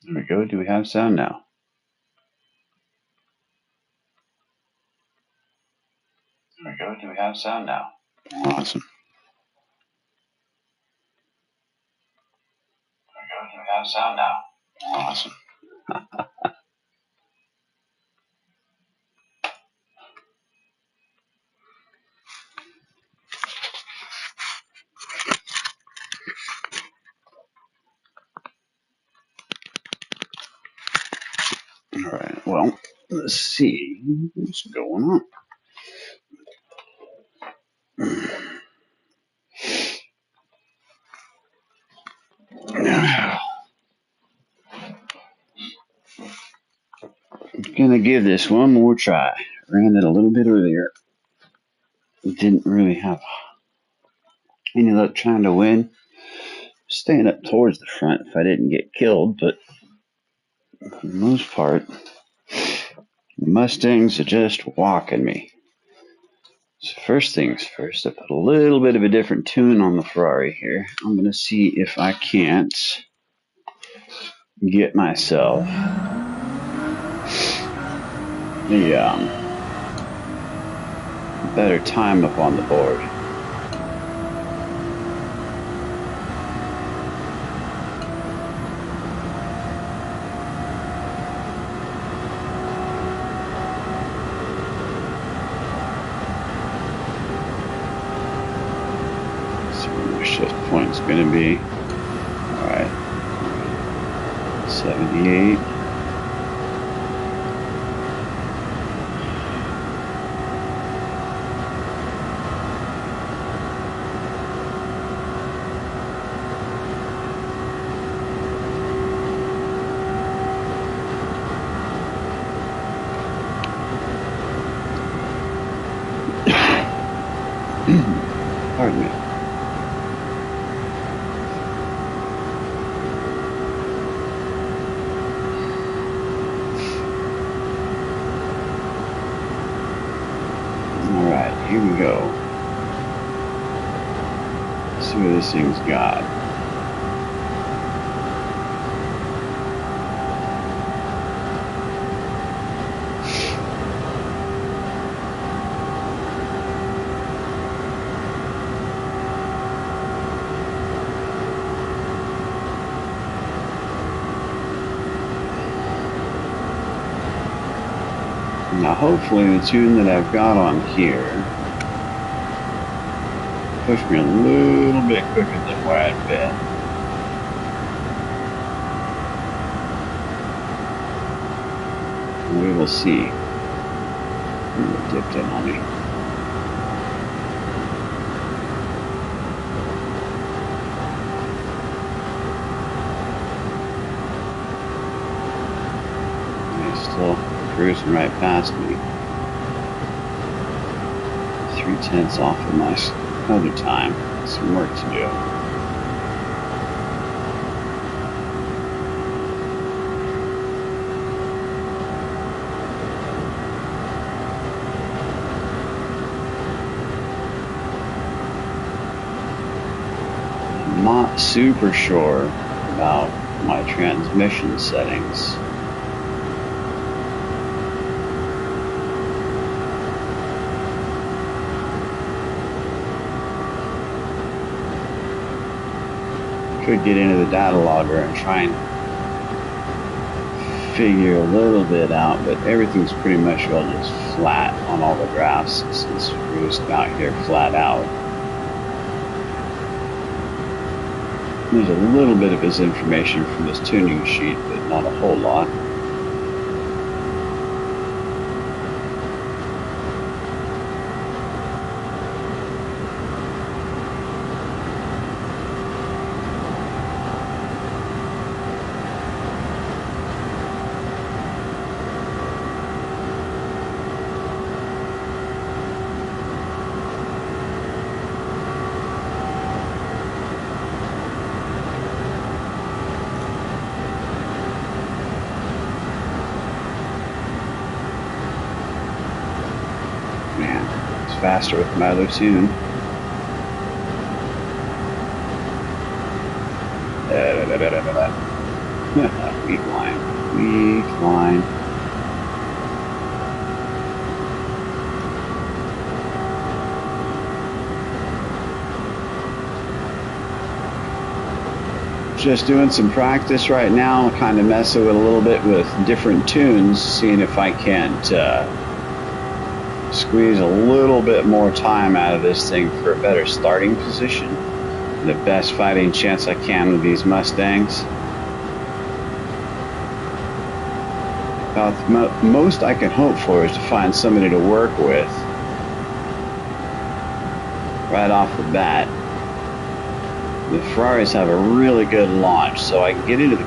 There we go. Do we have sound now? There we go. Do we have sound now? Awesome. There we go. Do we have sound now? Awesome. All right. Well, let's see what's going on. Gonna give this one more try. Ran it a little bit earlier. Didn't really have any luck trying to win. Staying up towards the front if I didn't get killed, but for the most part, the Mustangs are just walking me. So first things first, I put a little bit of a different tune on the Ferrari here. I'm gonna see if I can't get myself the better time up on the board. See where my shift point's gonna be. Alright. 78. Pardon me. Alright, here we go. Let's see what this thing's got. Now hopefully the tune that I've got on here pushed me a little bit quicker than where I'd been. We will see. It dipped in on me. He's still cruising right past me. 3/10 off of my other time. Some work to do. I'm not super sure about my transmission settings. Could get into the data logger and try and figure a little bit out, but everything's pretty much all just flat on all the graphs since we're just out here flat out. There's a little bit of his information from this tuning sheet, but not a whole lot. Faster with my other tune. Weak line. Weak line. Just doing some practice right now, kind of messing with a little bit with different tunes, seeing if I can't squeeze a little bit more time out of this thing for a better starting position. The best fighting chance I can with these Mustangs. About the most I can hope for is to find somebody to work with right off the bat. The Ferraris have a really good launch, so I can get into the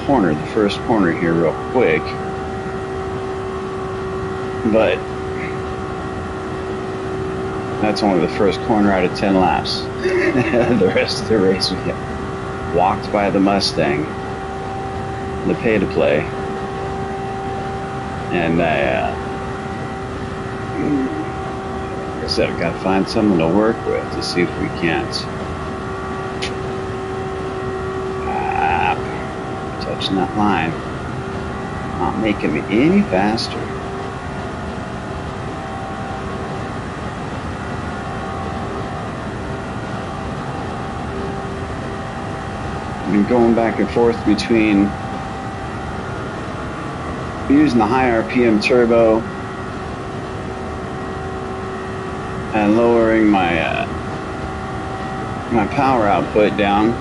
corner, the first corner here real quick. But that's only the first corner out of 10 laps. The rest of the race we get walked by the Mustang, the pay-to-play. And like I said, I've got to find someone to work with to see if we can't touching that line. Not making me any faster. I've been going back and forth between using the high RPM turbo and lowering my my power output down.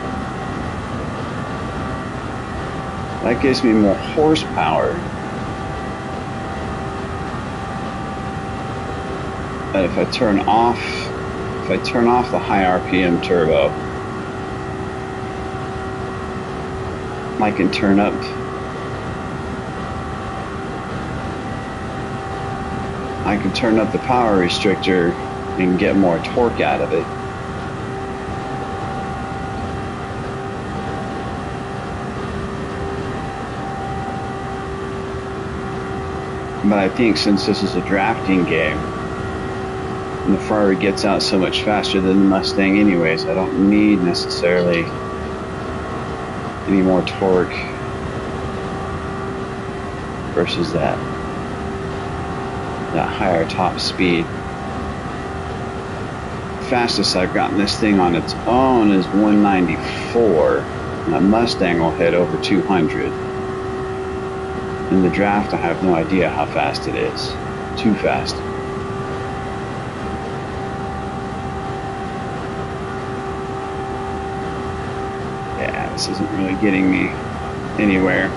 That gives me more horsepower. But if I turn off the high RPM turbo, I can turn up the power restrictor and get more torque out of it. But I think since this is a drafting game, and the Ferrari gets out so much faster than the Mustang anyways, I don't need necessarily any more torque versus that higher top speed. Fastest I've gotten this thing on its own is 194, and a Mustang will hit over 200. In the draft, I have no idea how fast it is. Too fast. Yeah, this isn't really getting me anywhere.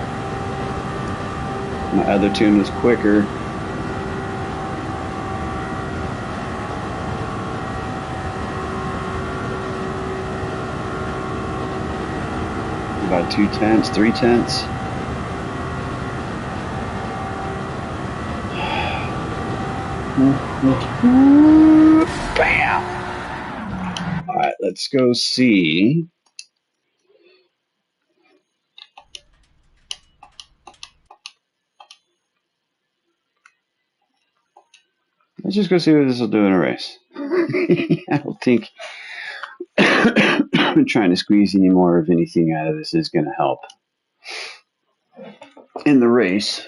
My other tune was quicker. About 2/10, 3/10. Bam! Alright, let's go see. Let's just go see what this will do in a race. I don't think trying to squeeze any more of anything out of this is going to help in the race.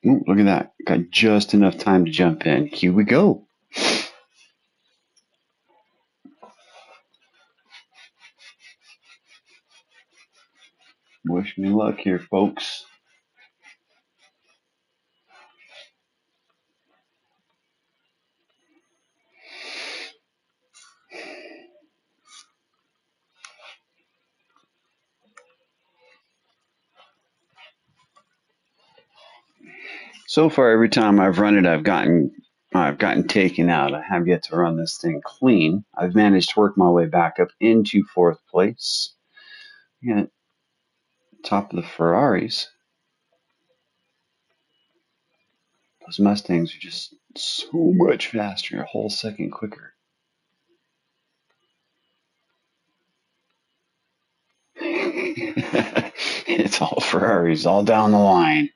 Ooh, look at that. Got just enough time to jump in. Here we go. Wish me luck here, folks. So far, every time I've run it, I've gotten taken out. I have yet to run this thing clean. I've managed to work my way back up into 4th place. Yeah, top of the Ferraris. Those Mustangs are just so much faster, a whole second quicker. It's all Ferraris all down the line.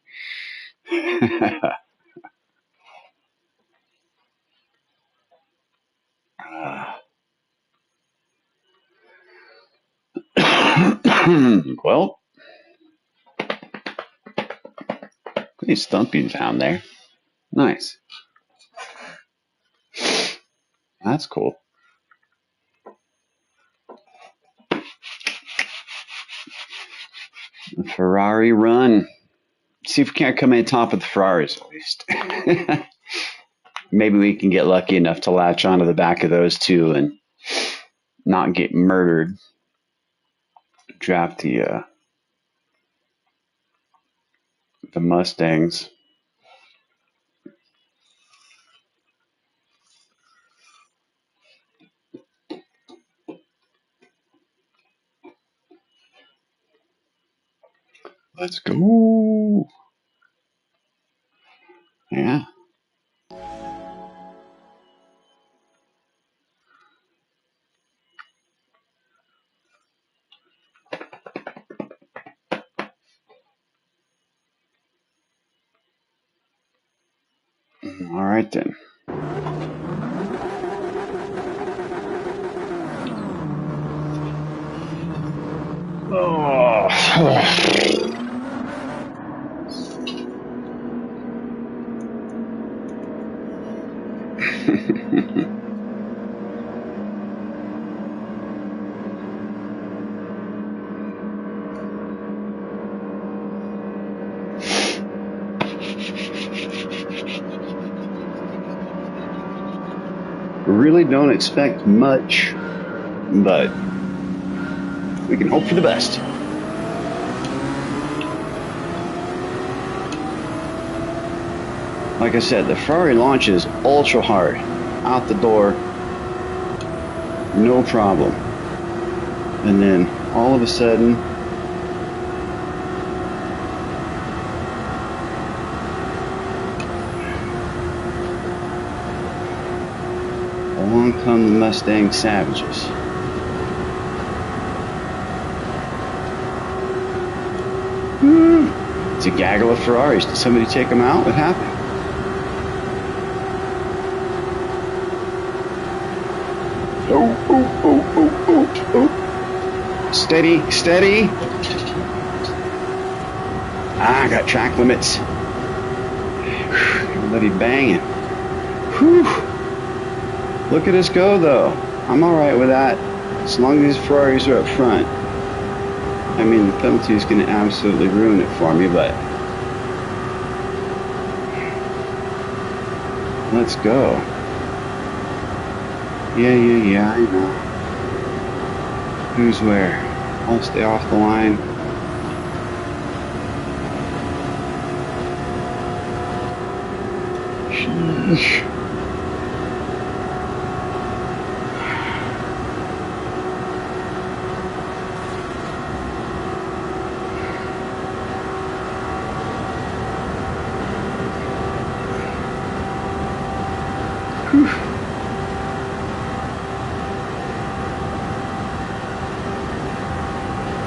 Well, pretty stumpy down there. Nice. That's cool. The Ferrari run. See if we can't come in top of the Ferraris at least. Maybe we can get lucky enough to latch onto the back of those two and not get murdered. Draft the Mustangs. Let's go. Yeah. All right then. Oh. Really don't expect much, but we can hope for the best. Like I said, the Ferrari launches ultra hard, out the door, no problem. And then all of a sudden, along come the Mustang Savages. It's a gaggle of Ferraris. Did somebody take them out? What happened? Oh. Steady, steady. I got track limits. Everybody banging. Whew. Look at us go, though. I'm all right with that, as long as these Ferraris are up front. I mean, the penalty is going to absolutely ruin it for me, but let's go. Yeah, I know. Who's where? I'll stay off the line. Sheesh.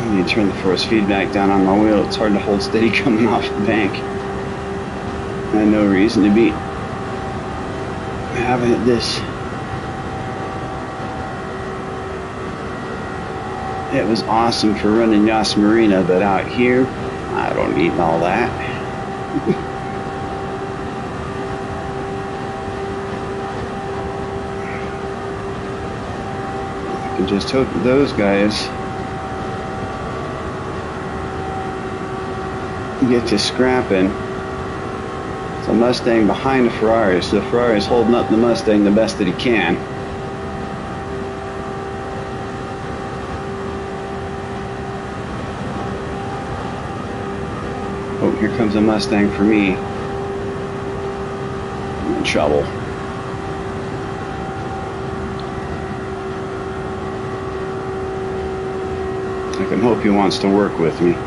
I need to turn the force feedback down on my wheel. It's hard to hold steady coming off the bank. I had no reason to be having it this. It was awesome for running Yas Marina, but out here, I don't need all that. I can just hope that those guys get to scrapping. It's a Mustang behind the Ferrari, so the Ferrari's holding up the Mustang the best that he can. Oh, here comes a Mustang for me. I'm in trouble. I can hope he wants to work with me.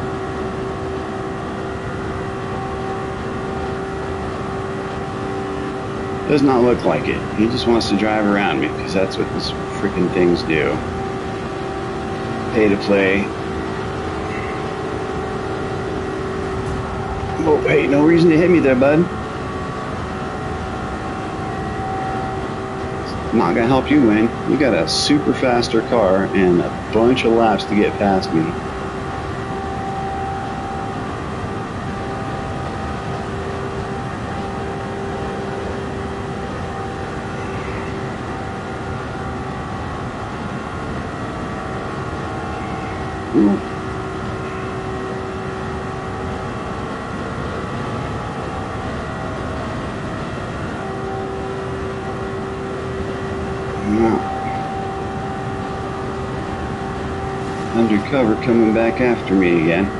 Does not look like it. He just wants to drive around me because that's what these freaking things do. Pay to play. Oh, hey, no reason to hit me there, bud. It's not gonna help you win. You got a super faster car and a bunch of laps to get past me. Ooh. Undercover coming back after me again.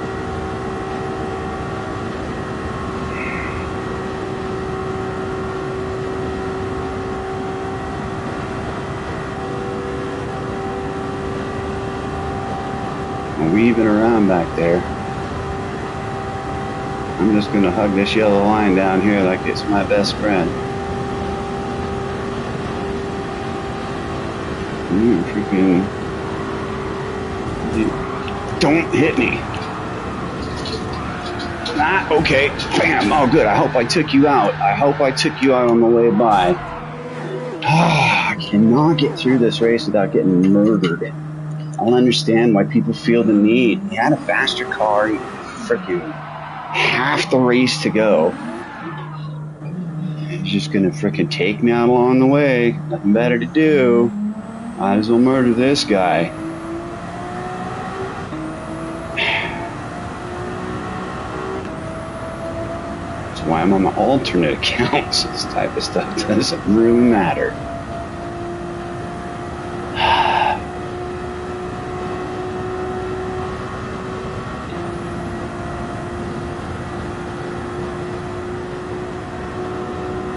Weaving around back there. I'm just gonna hug this yellow line down here like it's my best friend. You freaking... Don't hit me. Ah, okay. Bam. Oh, good. I hope I took you out. I hope I took you out on the way by. I cannot get through this race without getting murdered. I don't understand why people feel the need. He had a faster car. He freaking half the race to go. He's just gonna freaking take me out along the way. Nothing better to do. Might as well murder this guy. That's why I'm on my alternate accounts. This type of stuff doesn't really matter.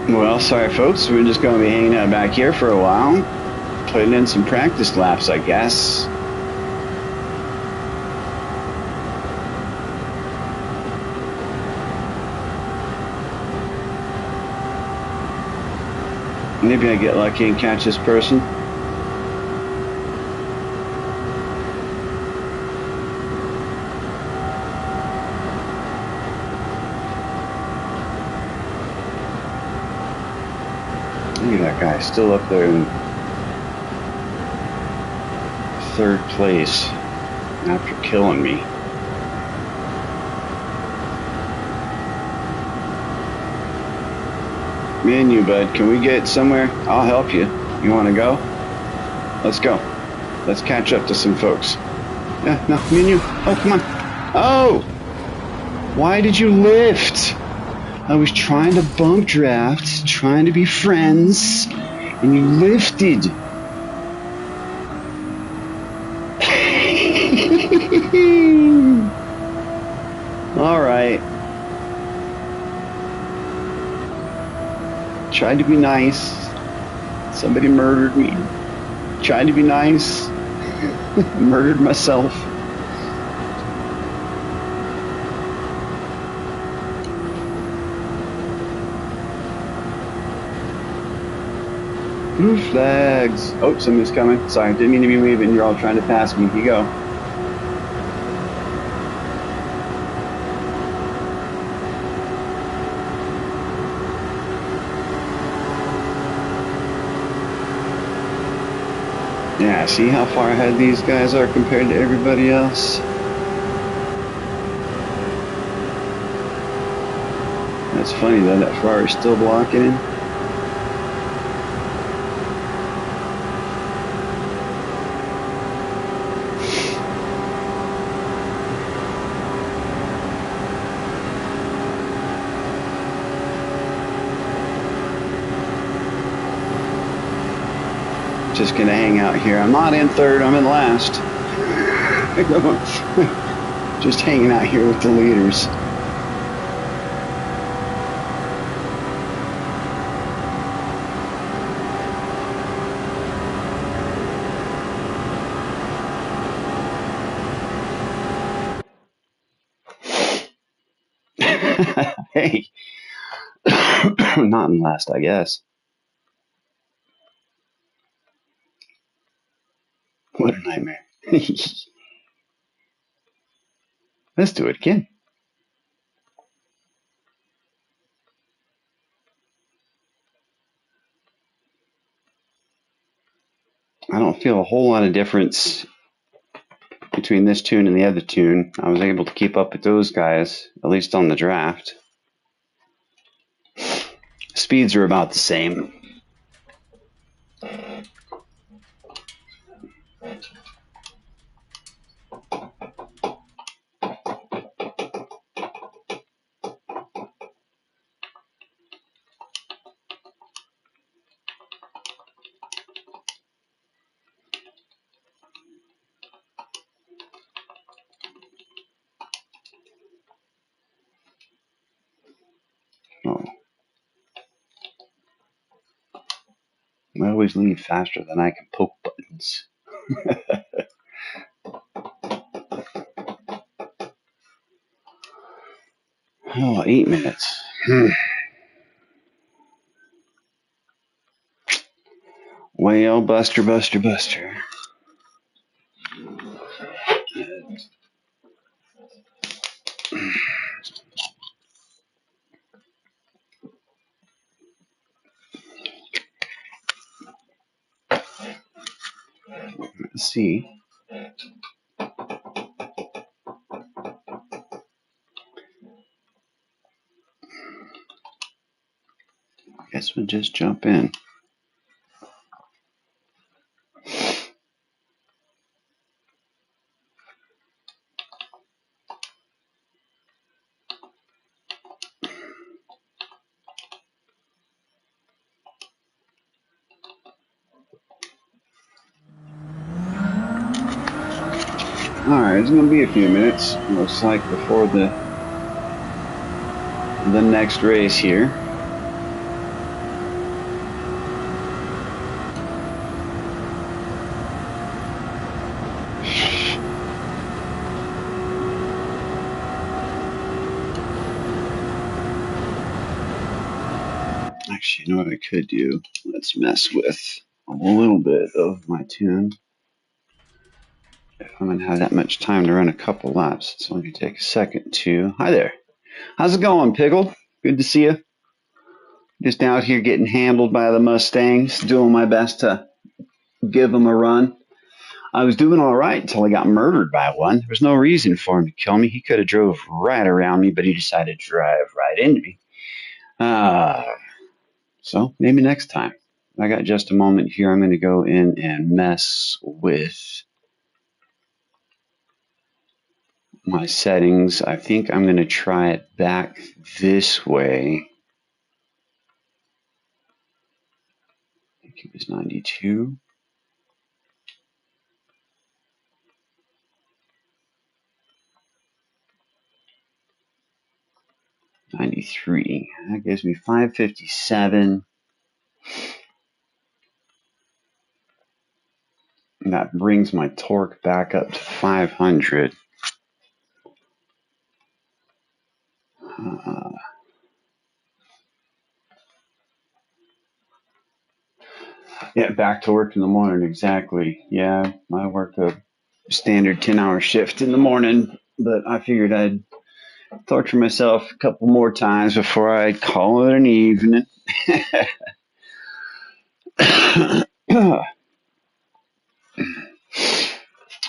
Well, sorry folks, we're just going to be hanging out back here for a while, putting in some practice laps, I guess. Maybe I get lucky and catch this person. Look at that guy, still up there in third place after killing me. Me and you, bud, can we get somewhere? I'll help you. You want to go? Let's go. Let's catch up to some folks. Yeah, no, me and you. Oh, come on. Oh! Why did you lift? I was trying to bump draft, trying to be friends, and you lifted. All right. Tried to be nice. Somebody murdered me. Tried to be nice. Murdered myself. Blue flags. Oh, somebody's coming. Sorry, didn't mean to be waving. You're all trying to pass me. Here you go. Yeah, see how far ahead these guys are compared to everybody else? That's funny though, that Ferrari's still blocking him. Just gonna hang out here. I'm not in third, I'm in last. Just hanging out here with the leaders. Hey, not in last, I guess. What a nightmare. Let's do it again. I don't feel a whole lot of difference between this tune and the other tune. I was able to keep up with those guys, at least on the draft. Speeds are about the same. I always leave faster than I can poke buttons. Oh, 8 minutes. Well, Buster. Let's see. Guess we'll just jump in. Alright, it's going to be a few minutes, looks like, before the next race here. Actually, you know what I could do? Let's mess with a little bit of my tune. If I'm going to have that much time to run a couple laps, it's only going to take a second to... Hi there. How's it going, Pickle? Good to see you. Just out here getting handled by the Mustangs, doing my best to give them a run. I was doing all right until I got murdered by one. There was no reason for him to kill me. He could have drove right around me, but he decided to drive right into me. So maybe next time. I got just a moment here. I'm going to go in and mess with my settings. I think I'm going to try it back this way. I think it was 92. .93. That gives me 557. And that brings my torque back up to 500. Yeah, back to work in the morning, exactly. Yeah, I work a standard 10-hour shift in the morning, but I figured I'd torture myself a couple more times before I'd call it an evening.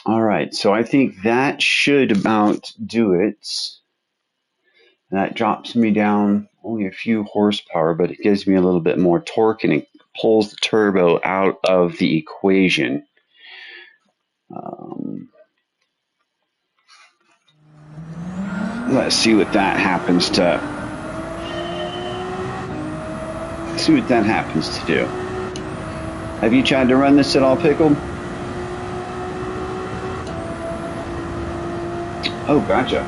All right, so I think that should about do it. That drops me down only a few horsepower, but it gives me a little bit more torque and it pulls the turbo out of the equation. Let's see what that happens to. Let's see what that happens to do. Have you tried to run this at all, Pickle? Oh, gotcha.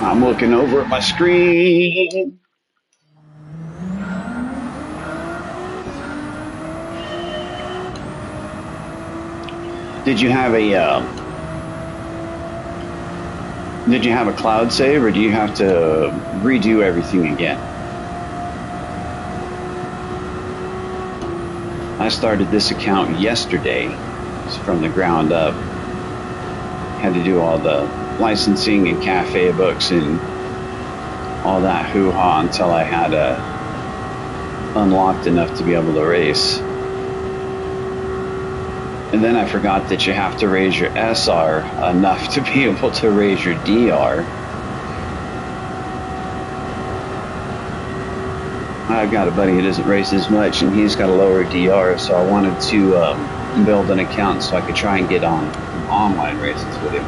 I'm looking over at my screen. Did you have a cloud save, or do you have to redo everything again? I started this account yesterday from the ground up. Had to do all the licensing and cafe books and all that hoo-ha until I had unlocked enough to be able to race. And then I forgot that you have to raise your SR enough to be able to raise your DR. I've got a buddy who doesn't race as much, and he's got a lower DR, so I wanted to build an account so I could try and get on online races with him.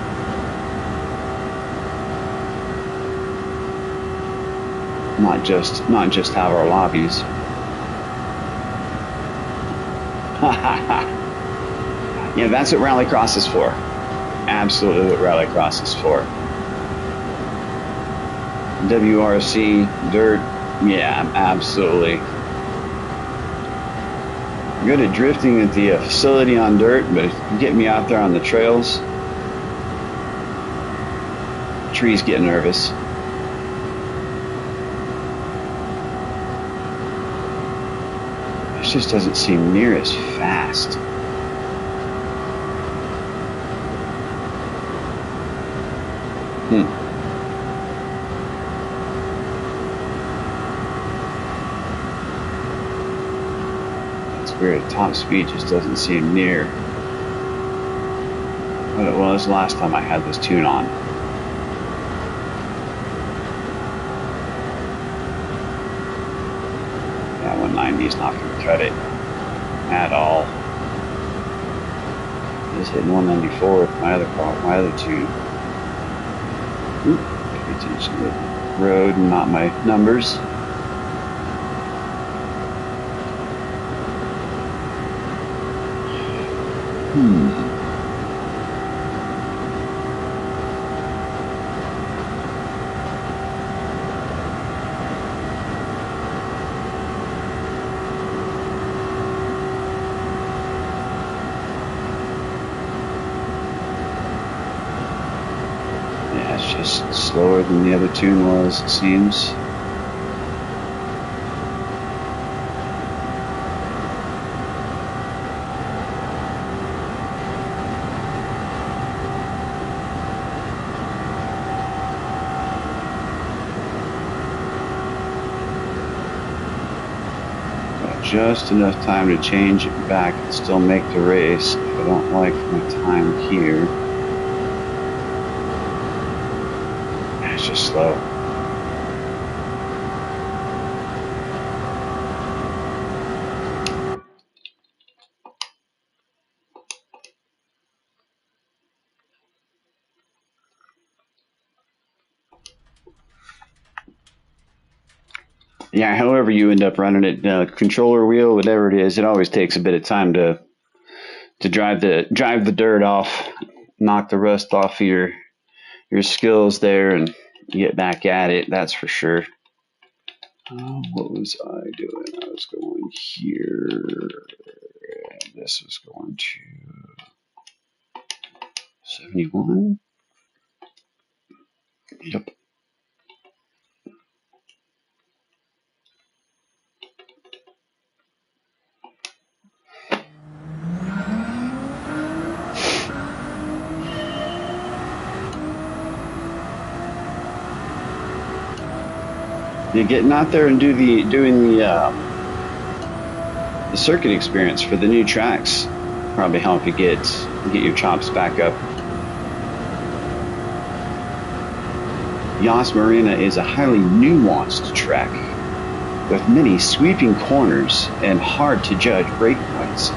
Not just have our lobbies. Yeah, that's what Rallycross is for. Absolutely what Rallycross is for. WRC, dirt, yeah, absolutely. good at drifting at the facility on dirt, but get me out there on the trails, trees get nervous. It just doesn't seem near as fast. It's weird. Top speed just doesn't seem near what it was last time I had this tune on. Yeah, 190 is not going to cut it at all. Just hitting 194 with my other car, my other tune. Oop, pay attention to the road and not my numbers. Yeah, it's just slower than the other tune was, it seems. Just enough time to change it back and still make the race if I don't like my time here. It's just slow. Yeah, however you end up running it, controller wheel, whatever it is, it always takes a bit of time to drive the dirt off, knock the rust off of your skills there, and get back at it. That's for sure. What was I doing? I was going here, and this was going to 71. Yep. Yeah, getting out there and doing the circuit experience for the new tracks probably help you get your chops back up. Yas Marina is a highly nuanced track with many sweeping corners and hard to judge brake points.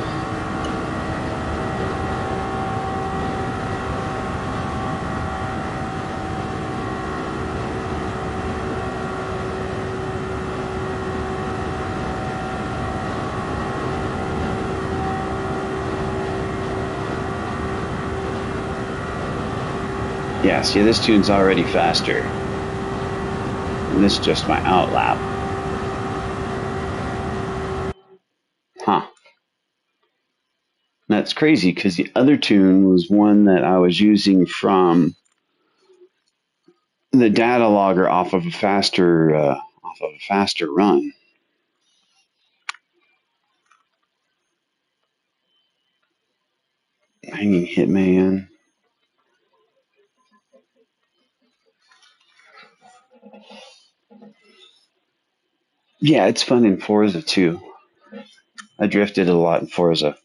Yeah, see, this tune's already faster. And this is just my outlap. Huh. That's crazy because the other tune was one that I was using from the data logger off of a faster run. Hanging Hitman. Yeah, it's fun in Forza too. I drifted a lot in Forza.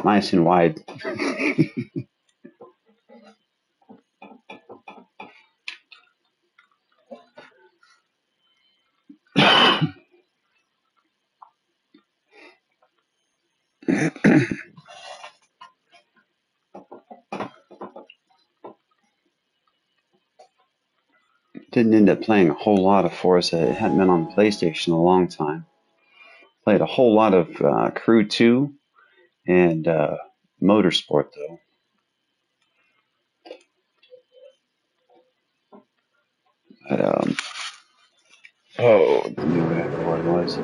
Nice and wide. Didn't end up playing a whole lot of Forza. It hadn't been on the PlayStation in a long time. Played a whole lot of Crew 2 and Motorsport, though. But, Oh, whatever what it was.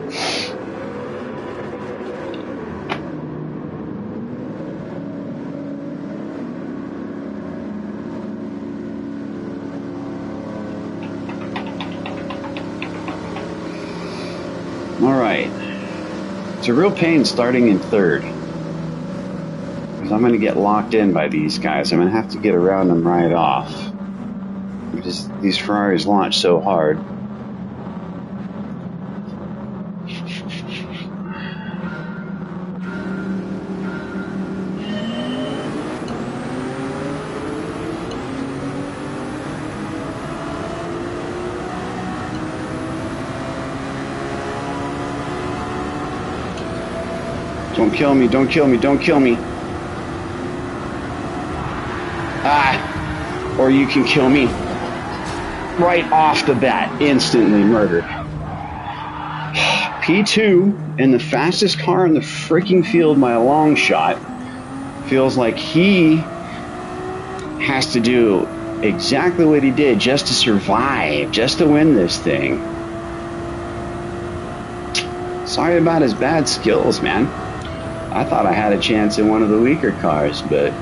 All right. It's a real pain starting in third. Because I'm going to get locked in by these guys. I'm going to have to get around them right off. These Ferraris launch so hard. Don't kill me, don't kill me, don't kill me. Ah, or you can kill me right off the bat, instantly murdered. P2 and the fastest car in the freaking field by a long shot feels like he has to do exactly what he did just to survive, just to win this thing. Sorry about his bad skills, man. I thought I had a chance in one of the weaker cars, but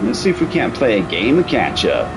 let's see if we can't play a game of catch up.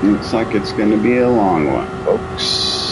Looks like it's going to be a long one, folks.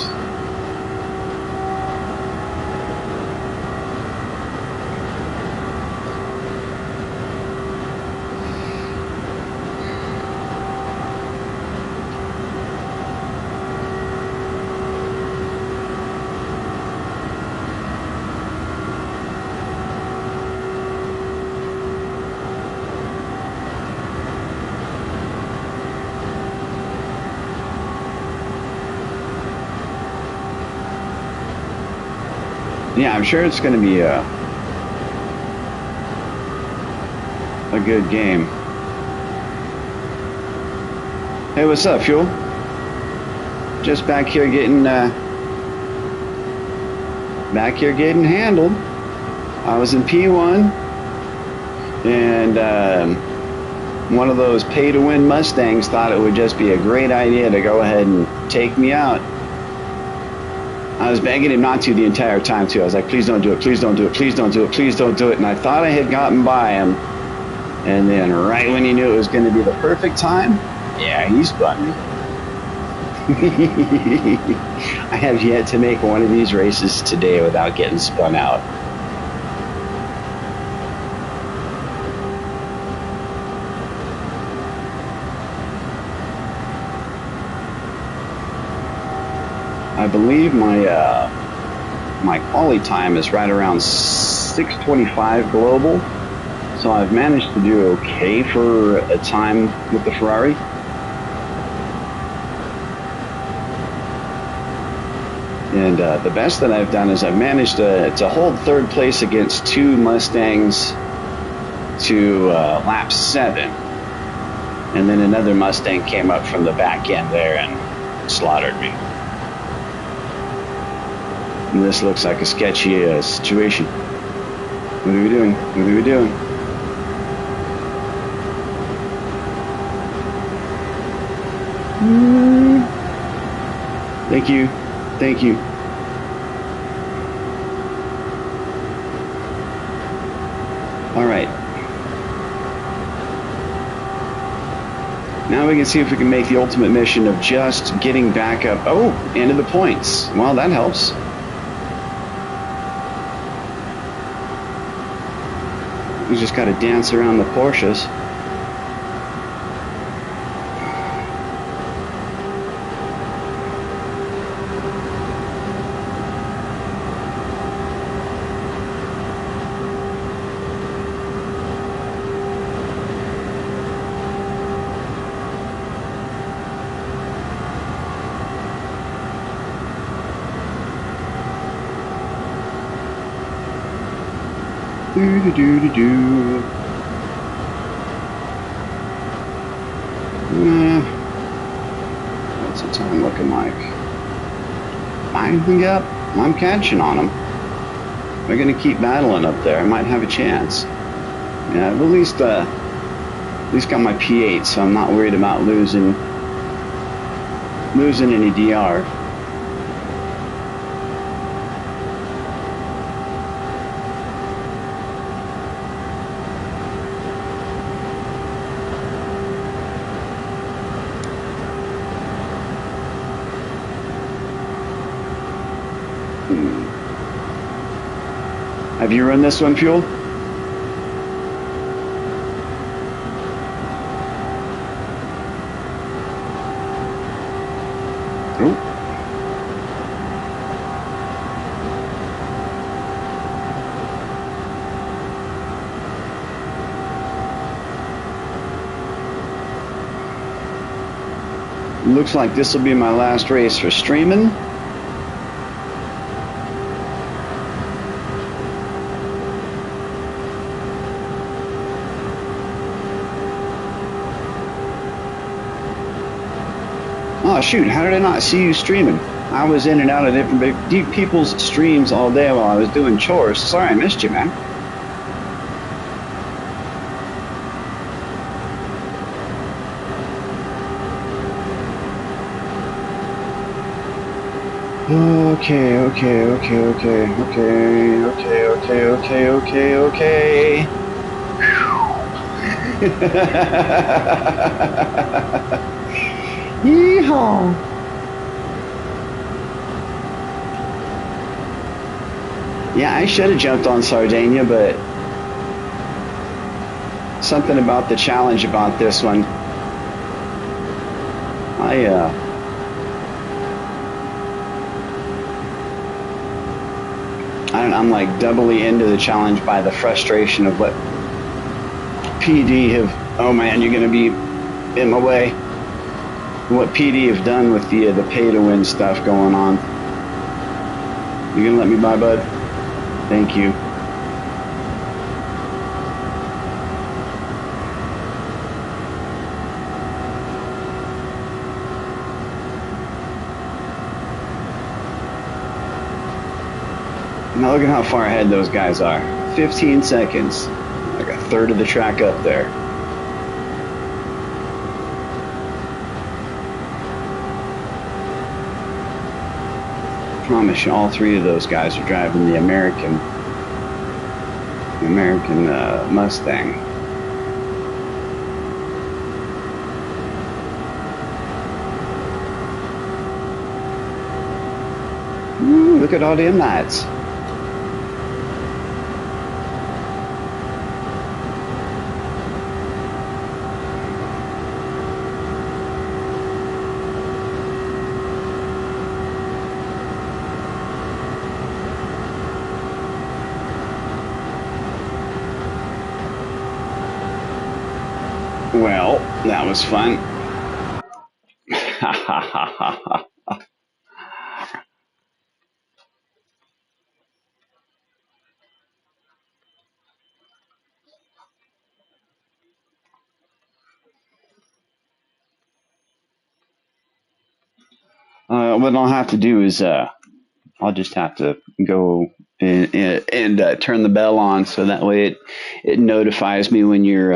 Yeah, I'm sure it's going to be a good game. Hey, what's up, Fuel? Just back here getting handled. I was in P1, and one of those pay-to-win Mustangs thought it would just be a great idea to go ahead and take me out. I was begging him not to the entire time, too. I was like, please don't do it, please don't do it, please don't do it, please don't do it. And I thought I had gotten by him. And then right when he knew it was going to be the perfect time, yeah, he spun me. I have yet to make one of these races today without getting spun out. I believe my quali time is right around 6:25 global, so I've managed to do okay for a time with the Ferrari. And the best that I've done is I've managed to hold third place against two Mustangs to lap 7, and then another Mustang came up from the back end there and slaughtered me. And this looks like a sketchy situation. What are we doing? What are we doing? Thank you. Thank you. All right. Now we can see if we can make the ultimate mission of just getting back up. Oh, into the points. Well, that helps. We just got to dance around the Porsches. Do-do-do-do-do. What's the time looking like? Yep, I'm catching on them. They're going to keep battling up there. I might have a chance. Yeah, I've at least got my P8, so I'm not worried about losing any DR. Have you run this one, Fuel? Oh. Looks like this will be my last race for streaming. Oh shoot, how did I not see you streaming? I was in and out of different people's streams all day while I was doing chores. Sorry I missed you, man. Okay. Yeehaw! Yeah, I should have jumped on Sardinia, but something about the challenge about this one. I'm like doubly into the challenge by the frustration of what PD have. Oh man, you're gonna be in my way. What PD have done with the pay to win stuff going on. You gonna let me by, bud? Thank you. Now look at how far ahead those guys are. 15 seconds. Like a third of the track up there. I promise you, all three of those guys are driving the American Mustang. Ooh, look at all them lights. Well, that was fun. What I'll have to do is I'll just have to go and turn the bell on so that way it notifies me when you're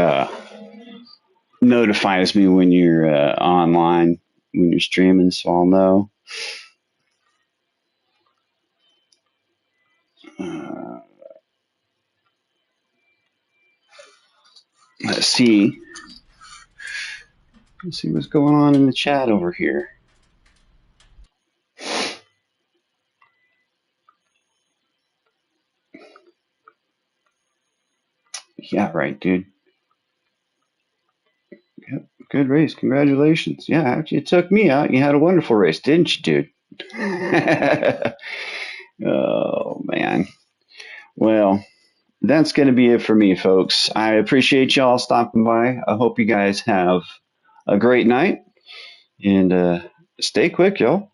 online, when you're streaming, so I'll know. Let's see what's going on in the chat over here. Yeah, right, dude. Yep, good race. Congratulations. Yeah, actually, it took me out. You had a wonderful race, didn't you, dude? Oh, man. Well, that's going to be it for me, folks. I appreciate y'all stopping by. I hope you guys have a great night. And stay quick, y'all.